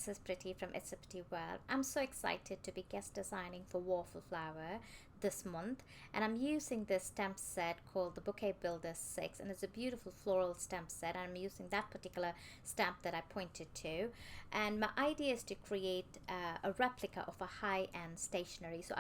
this is Pretty from It's a Pretty World. I'm so excited to be guest designing for Waffle Flower this month, and I'm using this stamp set called the Bouquet Builder 6, and it's a beautiful floral stamp set, and I'm using that particular stamp that I pointed to. And my idea is to create a replica of a high-end stationery. So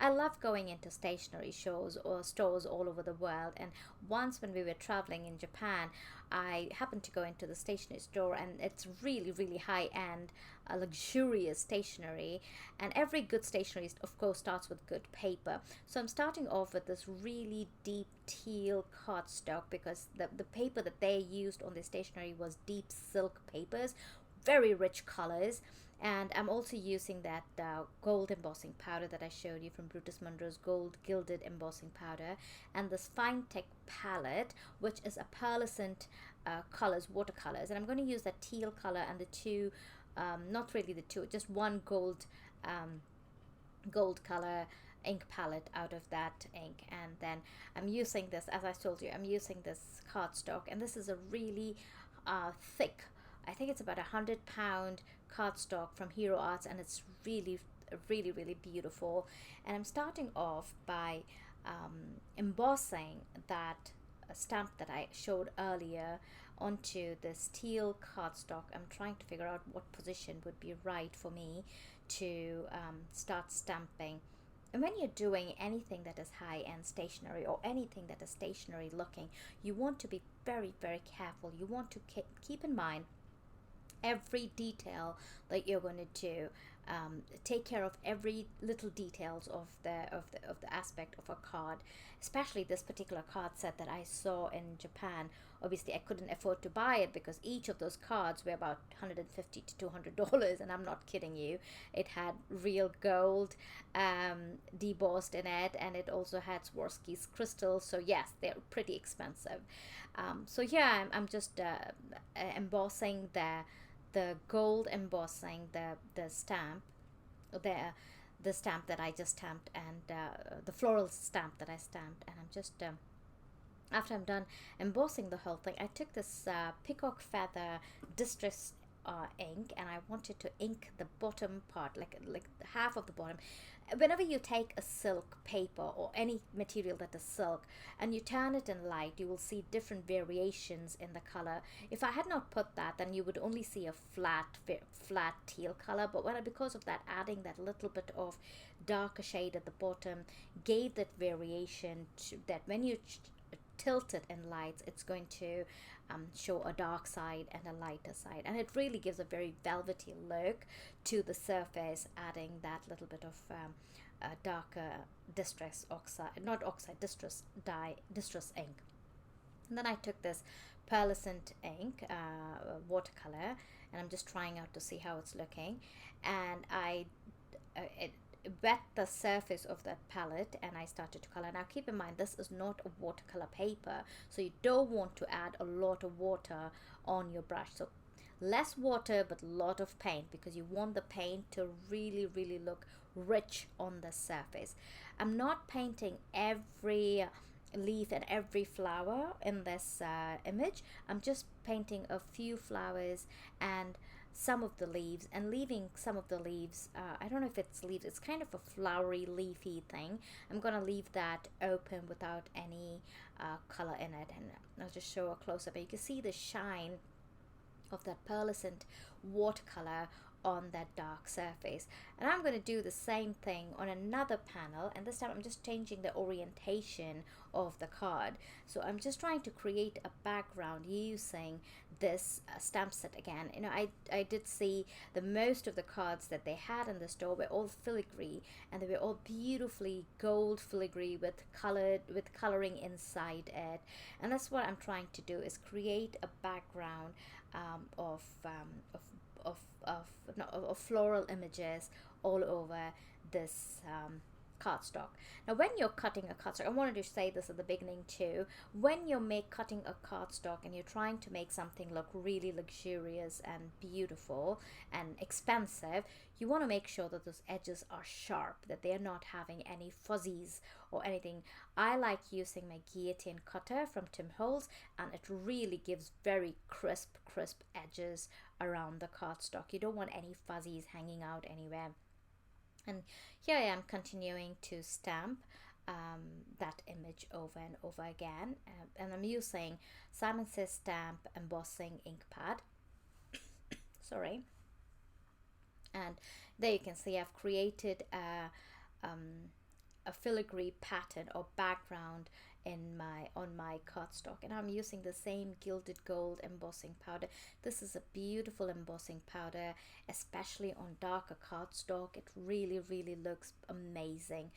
I love going into stationery shows or stores all over the world, and once when we were traveling in Japan, I happened to go into the stationery store, and it's really high-end, luxurious stationery. And every good stationery of course starts with good paper. So I'm starting off with this really deep teal cardstock, because the paper that they used on the stationery was deep silk papers, very rich colors. And I'm also using that gold embossing powder that I showed you from Brutus Monroe's gold gilded embossing powder, and this Fine-Tec palette, which is a pearlescent colors, watercolors. And I'm going to use that teal color and the two, not really the two, just one gold color ink palette out of that ink. And then I'm using this, as I told you, I'm using this cardstock, and this is a really thick, I think it's about 100-pound cardstock from Hero Arts, and it's really beautiful. And I'm starting off by embossing that stamp that I showed earlier onto this teal cardstock. I'm trying to figure out what position would be right for me to start stamping. And when you're doing anything that is high-end stationery or anything that is stationery looking, you want to be very careful. You want to keep in mind every detail that you're going to do. Take care of every little details of the aspect of a card, especially this particular card set that I saw in Japan. Obviously I couldn't afford to buy it because each of those cards were about $150 to $200, and I'm not kidding you. It had real gold debossed in it, and it also had Swarovski's crystals, so yes, they're pretty expensive. So yeah, I'm just embossing the gold embossing the stamp, the stamp that I just stamped, and the floral stamp that I stamped. And I'm just after I'm done embossing the whole thing, I took this peacock feather distress ink, and I wanted to ink the bottom part, like half of the bottom. Whenever you take a silk paper or any material that is silk and you turn it in light, you will see different variations in the color. If I had not put that, then you would only see a flat teal color. But because of that, adding that little bit of darker shade at the bottom gave that variation that when you tilt it in lights, it's going to show a dark side and a lighter side, and it really gives a very velvety look to the surface, adding that little bit of darker distress ink. And then I took this Pearlescent ink, watercolor, and I'm just trying out to see how it's looking, and I wet the surface of that palette, and I started to color. Now keep in mind, this is not a watercolor paper, so you don't want to add a lot of water on your brush. So less water but a lot of paint, because you want the paint to really look rich on the surface. I'm not painting every leaf and every flower in this image. I'm just painting a few flowers and some of the leaves, and leaving some of the leaves, I don't know if it's leaves, it's kind of a flowery leafy thing. I'm gonna leave that open without any color in it, and I'll just show a close-up. You can see the shine of that pearlescent watercolor on that dark surface. And I'm going to do the same thing on another panel, and this time I'm just changing the orientation of the card. So I'm just trying to create a background using this stamp set again. You know, I did see the most of the cards that they had in the store were all filigree, and they were all beautifully gold filigree with coloring inside it. And that's what I'm trying to do, is create a background of floral images all over this cardstock. Now when you're cutting a cardstock, I wanted to say this at the beginning too, when you're cutting a cardstock and you're trying to make something look really luxurious and beautiful and expensive, you want to make sure that those edges are sharp, that they're not having any fuzzies or anything. I like using my Guillotine cutter from Tim Holtz, and it really gives very crisp edges around the cardstock. You don't want any fuzzies hanging out anywhere. And here I am continuing to stamp that image over and over again, and I'm using Simon Says Stamp Embossing Ink Pad. Sorry. And there you can see I've created a filigree pattern or background on my cardstock, and I'm using the same Gilded Gold embossing powder. This is a beautiful embossing powder, especially on darker cardstock. It really looks amazing.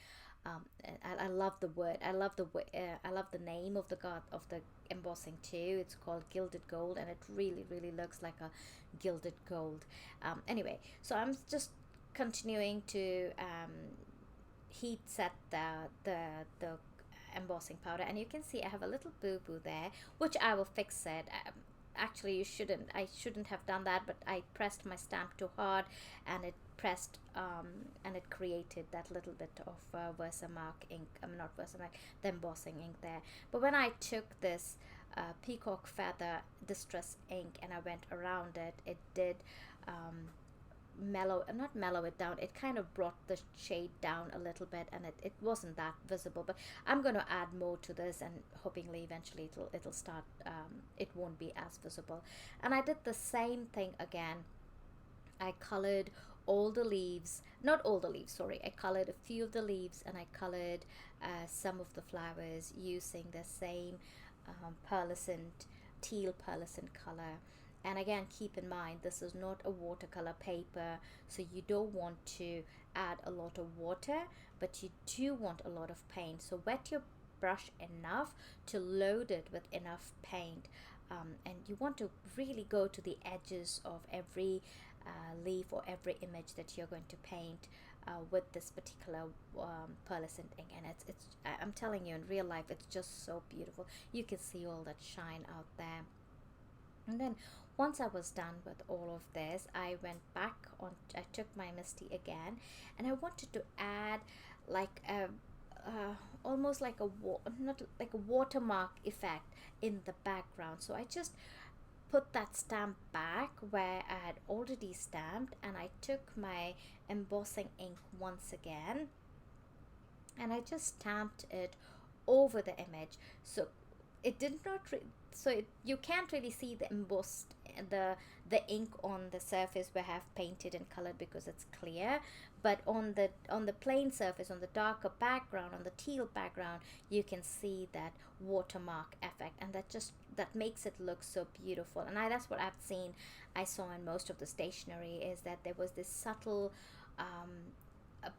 I love the word. I love the name of the embossing too. It's called Gilded Gold, and it really looks like a gilded gold. Anyway, so I'm just continuing to heat set the embossing powder, and you can see I have a little boo-boo there, which I will fix it. Actually, I shouldn't have done that, but I pressed my stamp too hard, and it pressed and it created that little bit of Versamark ink, not Versamark, the embossing ink there. But when I took this Peacock feather distress ink and I went around it, it did not mellow it down, it kind of brought the shade down a little bit, and it wasn't that visible. But I'm going to add more to this, and hopefully eventually it'll start, it won't be as visible. And I did the same thing again. I colored all the leaves, not all the leaves, sorry, I colored a few of the leaves, and I colored some of the flowers using the same teal pearlescent color. And again, keep in mind, this is not a watercolor paper, so you don't want to add a lot of water, but you do want a lot of paint. So wet your brush enough to load it with enough paint, and you want to really go to the edges of every leaf or every image that you're going to paint with this particular pearlescent ink. And it's I'm telling you, in real life, it's just so beautiful. You can see all that shine out there. And then once I was done with all of this, I went back on, I took my Misty again, and I wanted to add like a almost like not like a watermark effect in the background. So I just put that stamp back where I had already stamped, and I took my embossing ink once again, and I just stamped it over the image. So it did not you can't really see the embossed the ink on the surface where I have painted and colored, because it's clear. But on the plain surface, on the darker background, on the teal background, you can see that watermark effect, and that makes it look so beautiful. And that's what I saw in most of the stationery, is that there was this subtle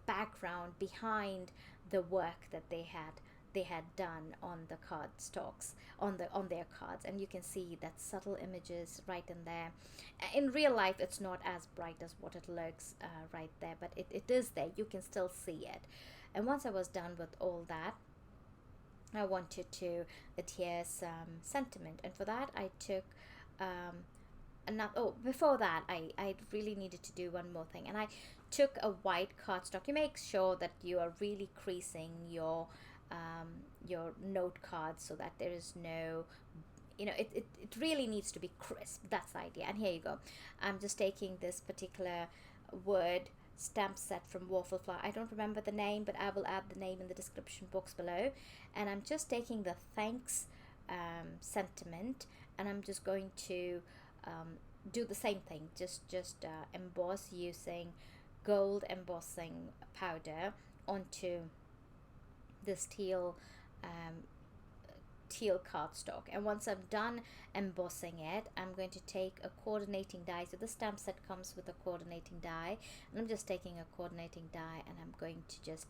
background behind the work that they had done on the card stocks, on their cards, and you can see that subtle images right in there. In real life, it's not as bright as what it looks right there, but it is there. You can still see it. And once I was done with all that, I wanted to adhere some sentiment, and for that I took before that I really needed to do one more thing, and I took a white cardstock. You make sure that you are really creasing your note cards so that there is no, it really needs to be crisp. That's the idea. And here you go. I'm just taking this particular word stamp set from Waffle Flower. I don't remember the name, but I will add the name in the description box below. And I'm just taking the thanks sentiment, and I'm just going to do the same thing. Just emboss using gold embossing powder onto this teal cardstock. And once I'm done embossing it, I'm going to take a coordinating die. So the stamp set comes with a coordinating die, and I'm just taking a coordinating die, and I'm going to just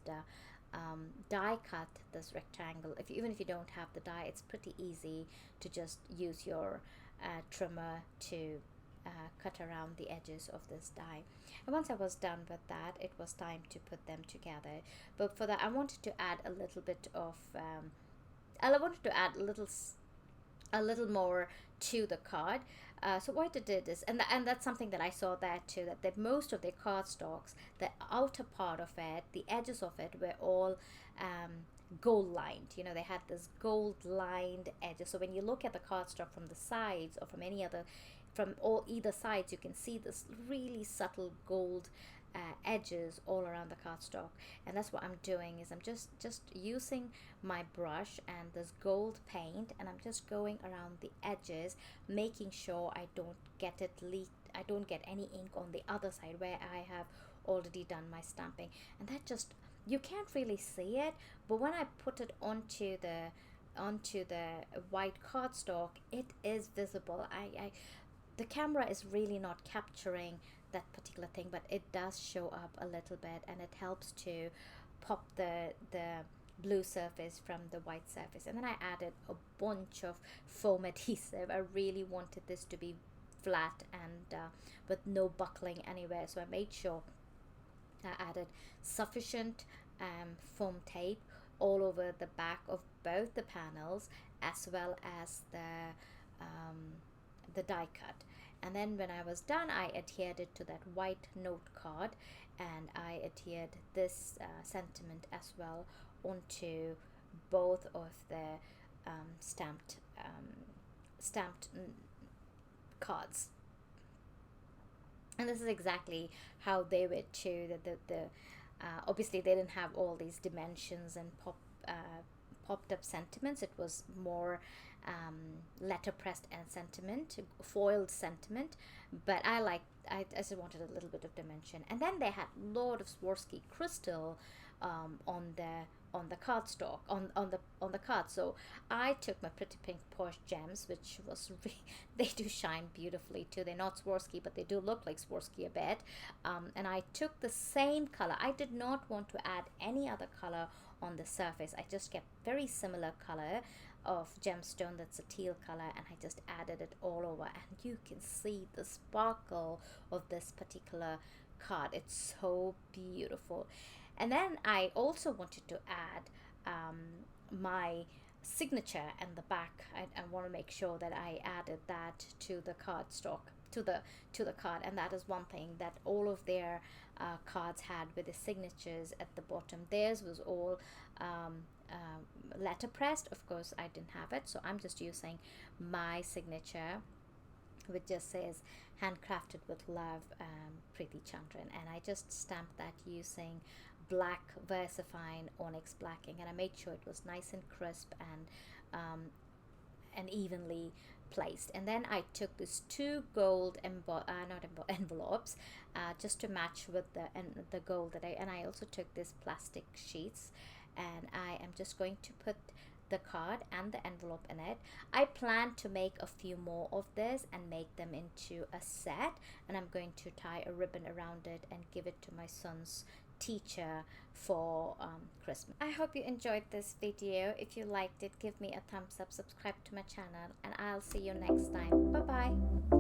die cut this rectangle. Even if you don't have the die, it's pretty easy to just use your trimmer to cut around the edges of this die. And once I was done with that, it was time to put them together. But for that, I wanted to add a little bit of I wanted to add a little more to the card. So what I did is, and that's something that I saw there too, that most of the cardstocks, the outer part of it, the edges of it were all gold lined. You know, they had this gold lined edges. So when you look at the cardstock from the sides or from either sides, you can see this really subtle gold edges all around the cardstock. And that's what I'm doing, is I'm just using my brush and this gold paint, and I'm just going around the edges, making sure I don't get it leaked, I don't get any ink on the other side where I have already done my stamping. And that just, you can't really see it, but when I put it onto the white cardstock, it is visible. The camera is really not capturing that particular thing, but it does show up a little bit, and it helps to pop the blue surface from the white surface. And then I added a bunch of foam adhesive. I really wanted this to be flat and with no buckling anywhere, so I made sure I added sufficient foam tape all over the back of both the panels, as well as the die cut. And then when I was done, I adhered it to that white note card, and I adhered this sentiment as well onto both of the stamped cards. And this is exactly how they were too. Obviously they didn't have all these dimensions and popped up sentiments. It was more letterpressed and sentiment, foiled sentiment, but I just wanted a little bit of dimension. And then they had a lot of Swarovski crystal on the cardstock, on the card. So I took my Pretty Pink Posh gems, which was they do shine beautifully too. They're not Swarovski, but they do look like Swarovski a bit. And I took the same color. I did not want to add any other color on the surface. I just kept very similar color of gemstone, that's a teal color, and I just added it all over, and you can see the sparkle of this particular card. It's so beautiful. And then I also wanted to add my signature in the back. I want to make sure that I added that to the cardstock, to the card. And that is one thing that all of their cards had, with the signatures at the bottom. Theirs was all letterpressed. Of course I didn't have it, so I'm just using my signature, which just says handcrafted with love, Preeti Chandran, and I just stamped that using black VersaFine onyx blacking, and I made sure it was nice and crisp and evenly placed. And then I took these two gold envelopes just to match with the gold and I also took these plastic sheets, and I am just going to put the card and the envelope in it. I plan to make a few more of this and make them into a set, and I'm going to tie a ribbon around it and give it to my son's teacher for Christmas. I hope you enjoyed this video. If you liked it, give me a thumbs up, subscribe to my channel, and I'll see you next time. Bye bye.